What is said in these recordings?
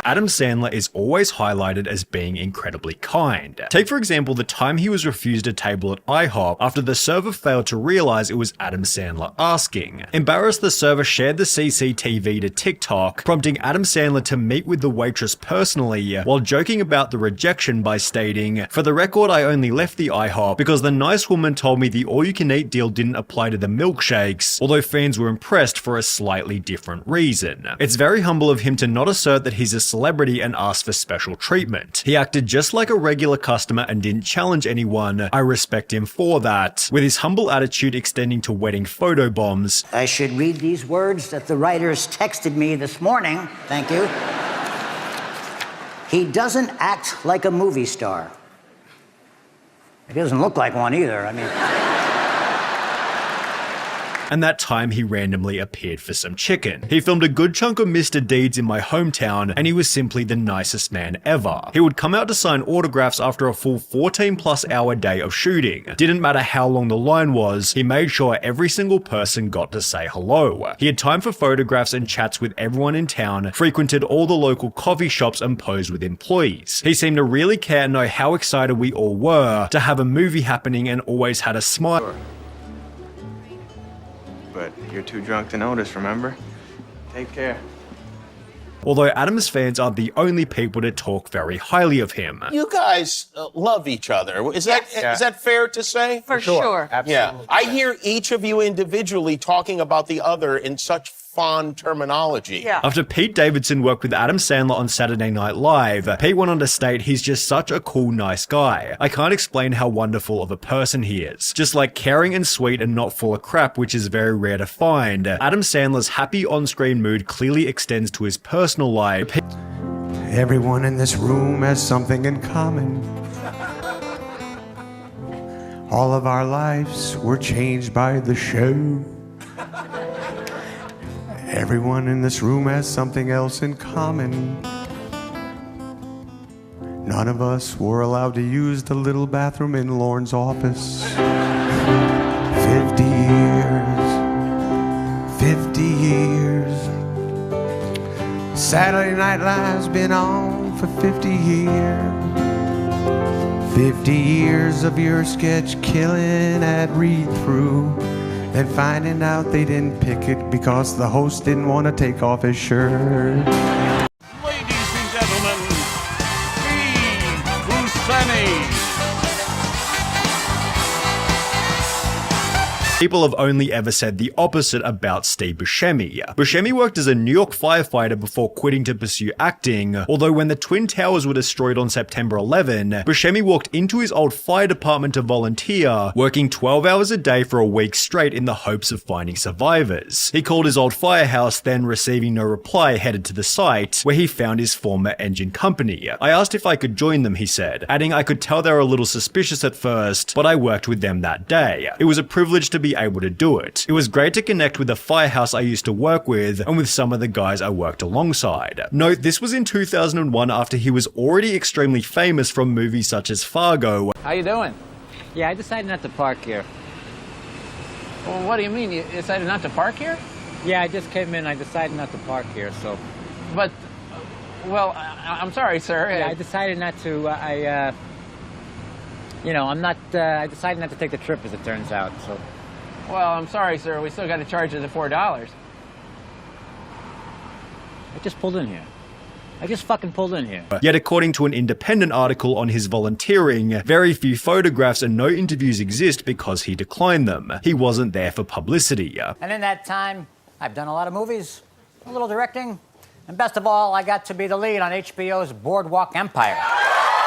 Adam Sandler is always highlighted as being incredibly kind. Take for example the time he was refused a table at IHOP after the server failed to realize it was Adam Sandler asking. Embarrassed, the server shared the CCTV to TikTok, prompting Adam Sandler to meet with the waitress personally while joking about the rejection by stating, "For the record, I only left the IHOP because the nice woman told me the all-you-can-eat deal didn't apply to the milkshakes," although fans were impressed for a slightly different reason. It's very humble of him to not assert that he's a celebrity and ask for special treatment. He acted just like a regular customer and didn't challenge anyone. I respect him for that, with his humble attitude extending to wedding photo bombs. I should read these words that the writers texted me this morning. Thank you. He doesn't act like a movie star. He doesn't look like one either. I mean... And that time he randomly appeared for some chicken. He filmed a good chunk of Mr. Deeds in my hometown, and he was simply the nicest man ever. He would come out to sign autographs after a full 14+ hour day of shooting. Didn't matter how long the line was, he made sure every single person got to say hello. He had time for photographs and chats with everyone in town, frequented all the local coffee shops and posed with employees. He seemed to really care and know how excited we all were to have a movie happening and always had a smile. But you're too drunk to notice, remember? Take care. Although Adam's fans aren't the only people to talk very highly of him. You guys love each other. Is that fair to say? For sure. Absolutely. Yeah. I hear each of you individually talking about the other in such fond terminology. Yeah. After Pete Davidson worked with Adam Sandler on Saturday Night Live, Pete went on to state he's just such a cool, nice guy. I can't explain how wonderful of a person he is. Just like caring and sweet and not full of crap, which is very rare to find. Adam Sandler's happy on-screen mood clearly extends to his personal life. Everyone in this room has something in common. All of our lives were changed by the show. Everyone in this room has something else in common. None of us were allowed to use the little bathroom in Lorne's office. 50 years. 50 years. Saturday Night Live's been on for 50 years. 50 years of your sketch killing at read-through. And finding out they didn't pick it because the host didn't want to take off his shirt. Ladies and gentlemen, Steve Buscemi. People have only ever said the opposite about Steve Buscemi. Buscemi worked as a New York firefighter before quitting to pursue acting, although when the Twin Towers were destroyed on September 11, Buscemi walked into his old fire department to volunteer, working 12 hours a day for a week straight in the hopes of finding survivors. He called his old firehouse, then receiving no reply, headed to the site, where he found his former engine company. I asked if I could join them, he said, adding I could tell they were a little suspicious at first, but I worked with them that day. It was a privilege to be able to do it. It was great to connect with the firehouse I used to work with and with some of the guys I worked alongside. Note, this was in 2001 after he was already extremely famous from movies such as Fargo. How you doing? Yeah, I decided not to park here. Well, what do you mean? You decided not to park here? Yeah, I just came in. I decided not to park here, so... But, well, I'm sorry, sir. Yeah, I decided not to. You know, I'm not... I decided not to take the trip, as it turns out, so... Well, I'm sorry, sir. We still got to charge you the $4. I just pulled in here. I just fucking pulled in here. Yet according to an independent article on his volunteering, very few photographs and no interviews exist because he declined them. He wasn't there for publicity. And in that time, I've done a lot of movies, a little directing, and best of all, I got to be the lead on HBO's Boardwalk Empire.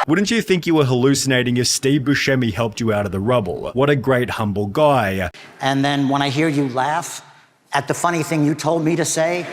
Wouldn't you think you were hallucinating if Steve Buscemi helped you out of the rubble? What a great, humble guy. And then when I hear you laugh at the funny thing you told me to say,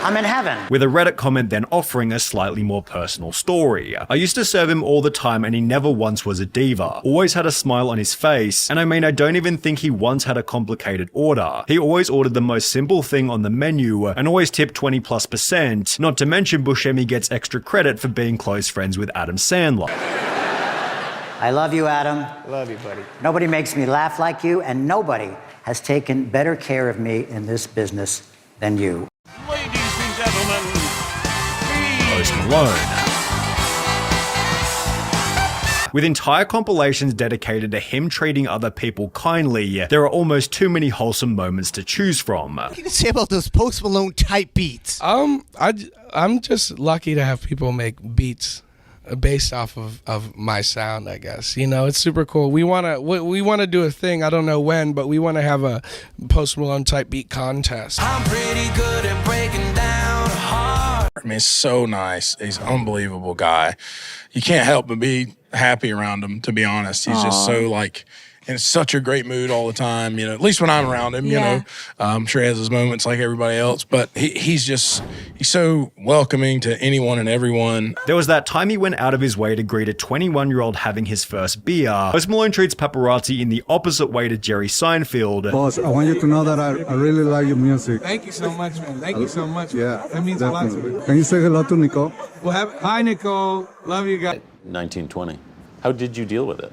I'm in heaven. With a Reddit comment then offering a slightly more personal story. I used to serve him all the time and he never once was a diva. Always had a smile on his face, and I mean, I don't even think he once had a complicated order. He always ordered the most simple thing on the menu and always tipped 20+%, not to mention Buscemi gets extra credit for being close friends with Adam Sandler. I love you, Adam. Love you, buddy. Nobody makes me laugh like you, and nobody has taken better care of me in this business than you. Ladies and gentlemen, Post Malone. With entire compilations dedicated to him treating other people kindly, there are almost too many wholesome moments to choose from. What can you say about those Post Malone type beats? I'm just lucky to have people make beats based off of my sound, I guess. You know, it's super cool. We wanna do a thing, I don't know when, but we wanna have a Post Malone type beat contest. I'm pretty good at breaking down hard. I mean, he's so nice. He's an unbelievable guy. You can't help but be happy around him, to be honest. He's just so, like, in such a great mood all the time, you know, at least when I'm around him, you know. I'm sure he has his moments like everybody else, but he's so welcoming to anyone and everyone. There was that time he went out of his way to greet a 21-year-old having his first beer. Post Malone treats paparazzi in the opposite way to Jerry Seinfeld. Boss, I want you to know that I really like your music. Thank you so much, man. Thank you so much. Yeah, that means definitely. a lot to me. Can you say hello to Nicole? Hi, Nicole. Love you guys. 1920. How did you deal with it?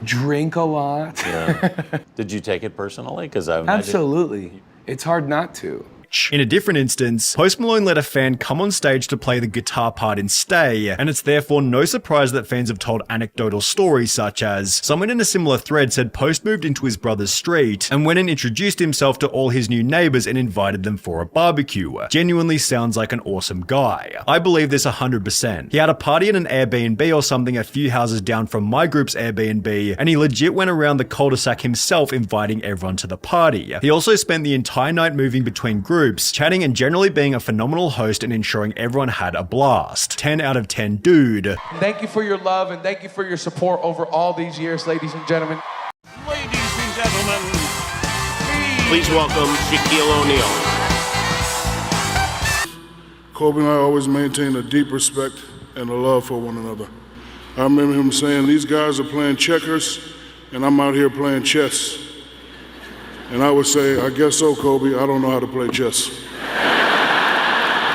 Drink a lot. Yeah. Did you take it personally? Because Absolutely. It's hard not to. In a different instance, Post Malone let a fan come on stage to play the guitar part in Stay, and it's therefore no surprise that fans have told anecdotal stories such as, someone in a similar thread said Post moved into his brother's street and went and introduced himself to all his new neighbors and invited them for a barbecue. Genuinely sounds like an awesome guy. I believe this 100%. He had a party at an Airbnb or something a few houses down from my group's Airbnb, and he legit went around the cul-de-sac himself inviting everyone to the party. He also spent the entire night moving between groups, chatting and generally being a phenomenal host and ensuring everyone had a blast. 10 out of 10 dude. Thank you for your love and thank you for your support over all these years, ladies and gentlemen. Ladies and gentlemen, Please welcome Shaquille O'Neal. Kobe and I always maintained a deep respect and a love for one another. I remember him saying, these guys are playing checkers and I'm out here playing chess. And I would say, I guess so, Kobe, I don't know how to play chess.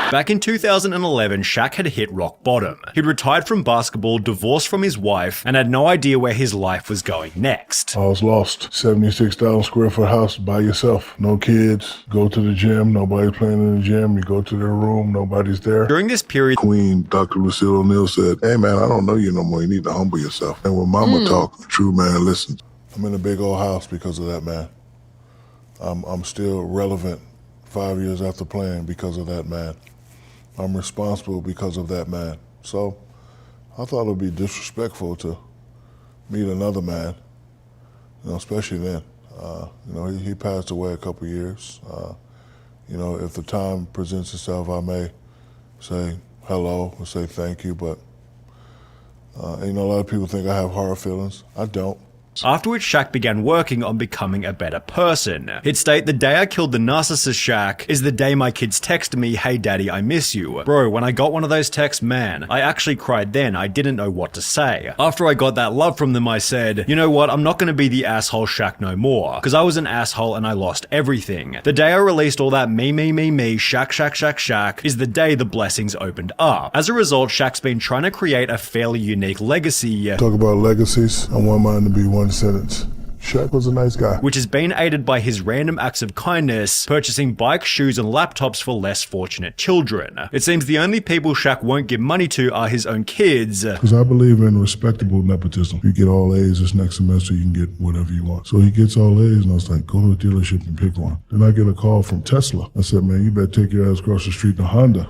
Back in 2011, Shaq had hit rock bottom. He'd retired from basketball, divorced from his wife, and had no idea where his life was going next. I was lost. 76,000 square foot house by yourself. No kids. Go to the gym. Nobody's playing in the gym. You go to their room. Nobody's there. During this period, Queen Dr. Lucille O'Neal said, hey man, I don't know you no more. You need to humble yourself. And when mama talk, the true man listens. I'm in a big old house because of that man. I'm still relevant 5 years after playing because of that man. I'm responsible because of that man. So I thought it would be disrespectful to meet another man, you know, especially then. You know, he passed away a couple years. You know, if the time presents itself, I may say hello or say thank you, but you know, a lot of people think I have hard feelings. I don't. After which Shaq began working on becoming a better person. He'd state, the day I killed the narcissist Shaq is the day my kids text me, hey daddy, I miss you. Bro, when I got one of those texts, man, I actually cried then. I didn't know what to say. After I got that love from them, I said, you know what, I'm not gonna be the asshole Shaq no more. Cause I was an asshole and I lost everything. The day I released all that me, Shaq is the day the blessings opened up. As a result, Shaq's been trying to create a fairly unique legacy. Talk about legacies, I want mine to be one sentence. Shaq was a nice guy. Which has been aided by his random acts of kindness, purchasing bikes, shoes, and laptops for less fortunate children. It seems the only people Shaq won't give money to are his own kids. Because I believe in respectable nepotism. You get all A's this next semester, you can get whatever you want. So he gets all A's, and I was like, go to the dealership and pick one. Then I get a call from Tesla. I said, man, you better take your ass across the street to Honda.